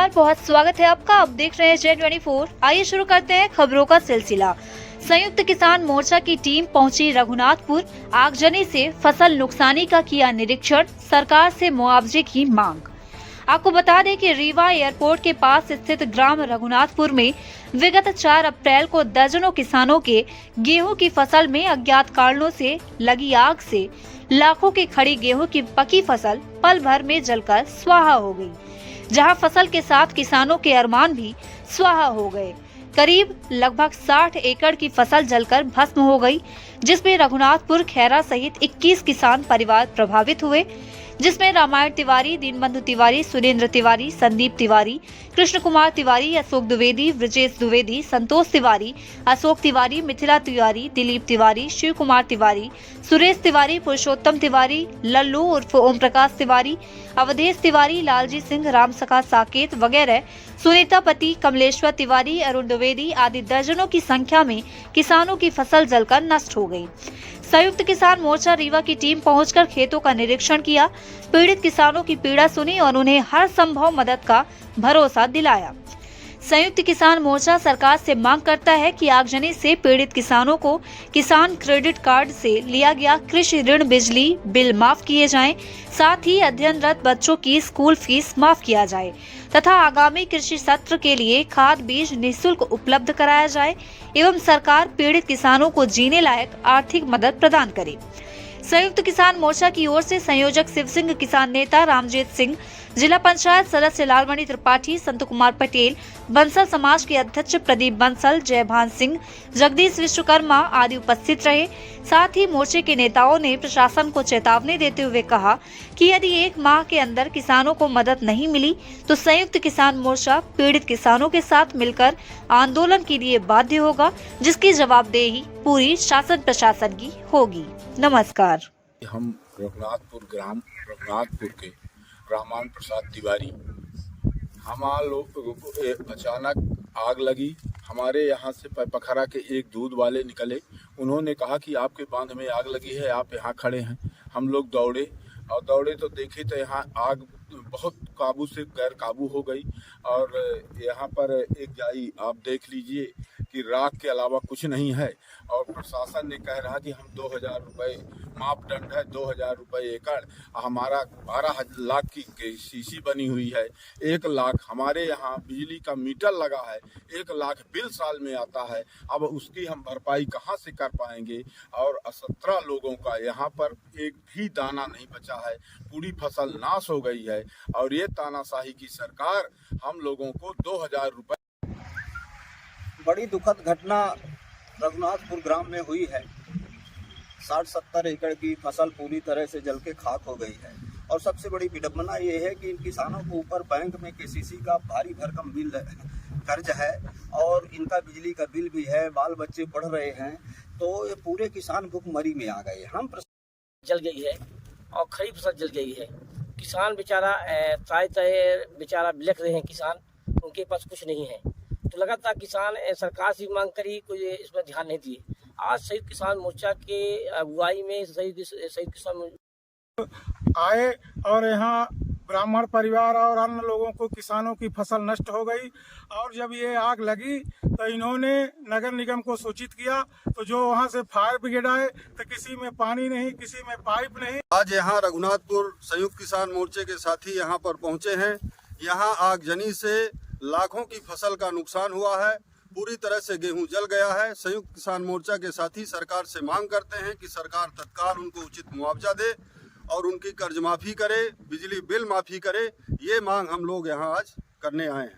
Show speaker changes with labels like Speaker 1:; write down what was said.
Speaker 1: नमस्कार, बहुत स्वागत है आपका। आप देख रहे हैं J24। आइए शुरू करते हैं खबरों का सिलसिला। संयुक्त किसान मोर्चा की टीम पहुंची रघुनाथपुर। आगजनी से फसल नुकसानी का किया निरीक्षण, सरकार से मुआवजे की मांग। आपको बता दें कि रीवा एयरपोर्ट के पास स्थित ग्राम रघुनाथपुर में विगत 4 अप्रैल को दर्जनों किसानों के गेहूं की फसल में अज्ञात कारणों से लगी आग से लाखों की खड़ी गेहूं की पकी फसल पल भर में जलकर स्वाहा हो गई, जहां फसल के साथ किसानों के अरमान भी स्वाहा हो गए। करीब लगभग 60 एकड़ की फसल जलकर भस्म हो गई, जिसमें रघुनाथपुर, खैरा सहित 21 किसान परिवार प्रभावित हुए, जिसमें रामायण तिवारी, दीनबंधु तिवारी, सुरेंद्र तिवारी, संदीप तिवारी, कृष्ण कुमार तिवारी, अशोक द्विवेदी, ब्रजेश द्विवेदी, संतोष तिवारी, अशोक तिवारी, मिथिला तिवारी, दिलीप तिवारी, शिव कुमार तिवारी, सुरेश तिवारी, पुरुषोत्तम तिवारी, लल्लू उर्फ ओम प्रकाश तिवारी, अवधेश तिवारी, लालजी सिंह, राम सखा साकेत वगैरह, सुनीता पति, कमलेश्वर तिवारी, अरुण द्विवेदी आदि दर्जनों की संख्या में किसानों की फसल जलकर नष्ट हो गई। संयुक्त किसान मोर्चा रीवा की टीम पहुंचकर खेतों का निरीक्षण किया, पीड़ित किसानों की पीड़ा सुनी और उन्हें हर संभव मदद का भरोसा दिलाया। संयुक्त किसान मोर्चा सरकार से मांग करता है कि आगजनी से पीड़ित किसानों को किसान क्रेडिट कार्ड से लिया गया कृषि ऋण, बिजली बिल माफ किए जाएं, साथ ही अध्ययनरत बच्चों की स्कूल फीस माफ किया जाए तथा आगामी कृषि सत्र के लिए खाद बीज निःशुल्क उपलब्ध कराया जाए एवं सरकार पीड़ित किसानों को जीने लायक आर्थिक मदद प्रदान करे। संयुक्त किसान मोर्चा की ओर से संयोजक शिव सिंह, किसान नेता रामजीत सिंह, जिला पंचायत सदस्य लालमणि त्रिपाठी, संत कुमार पटेल, बंसल समाज के अध्यक्ष प्रदीप बंसल, जयभान सिंह, जगदीश विश्वकर्मा आदि उपस्थित रहे। साथ ही मोर्चे के नेताओं ने प्रशासन को चेतावनी देते हुए कहा कि यदि 1 माह के अंदर किसानों को मदद नहीं मिली तो संयुक्त किसान मोर्चा पीड़ित किसानों के साथ मिलकर आंदोलन के लिए बाध्य होगा, जिसकी जवाबदेही पूरी शासन प्रशासन की होगी। नमस्कार।
Speaker 2: हम रघुनाथपुर के रामान प्रसाद तिवारी, हमारे लोग अचानक आग लगी। हमारे यहाँ से पखरा के एक दूध वाले निकले, उन्होंने कहा कि आपके बांध में आग लगी है, आप यहाँ खड़े हैं। हम लोग दौड़े तो देखे तो यहाँ आग बहुत काबू से गैर काबू हो गई और यहाँ पर एक जाई आप देख लीजिए कि राख के अलावा कुछ नहीं है। और प्रशासन ने कह रहा कि हम 2000 रुपये मापदंड है, 2000 रुपये एकड़, हमारा 12 लाख की सीसी बनी हुई है, 1 लाख हमारे यहाँ बिजली का मीटर लगा है, 1 लाख बिल साल में आता है। अब उसकी हम भरपाई कहाँ से कर पाएंगे? और 17 लोगों का यहाँ पर एक भी दाना नहीं बचा है, पूरी फसल नाश हो गई है। और ये तानाशाही की सरकार हम लोगों को 2000 रुपये।
Speaker 3: बड़ी दुखद घटना रघुनाथपुर ग्राम में हुई है। 60-70 एकड़ की फसल पूरी तरह से जल के खाक हो गई है। और सबसे बड़ी विडंबना ये है कि इन किसानों को ऊपर बैंक में केसीसी का भारी भरकम बिल कर्ज है और इनका बिजली का बिल भी है, बाल बच्चे पढ़ रहे हैं, तो ये पूरे किसान भूखमरी में आ गए। हम
Speaker 4: जल गई है और खरीफ फसल जल गई है। किसान बेचारा बेचारा बिलख रहे हैं किसान, उनके पास कुछ नहीं है। तो लगातार किसान सरकार से मांग करी, कोई इसमें ध्यान नहीं दिए। आज संयुक्त किसान मोर्चा के अगुवाई में संयुक्त किसान
Speaker 5: आए और यहाँ ब्राह्मण परिवार और अन्य लोगों को, किसानों की फसल नष्ट हो गई। और जब ये आग लगी तो इन्होंने नगर निगम को सूचित किया, तो जो वहाँ से फायर ब्रिगेड आए तो किसी में पानी नहीं, किसी में पाइप नहीं।
Speaker 6: आज यहाँ रघुनाथपुर संयुक्त किसान मोर्चे के साथी यहाँ पर पहुँचे हैं। यहाँ आगजनी से लाखों की फसल का नुकसान हुआ है, पूरी तरह से गेहूं जल गया है। संयुक्त किसान मोर्चा के साथी सरकार से मांग करते हैं कि सरकार तत्काल उनको उचित मुआवजा दे और उनकी कर्ज माफी करे, बिजली बिल माफी करे। ये मांग हम लोग यहाँ आज करने आए हैं।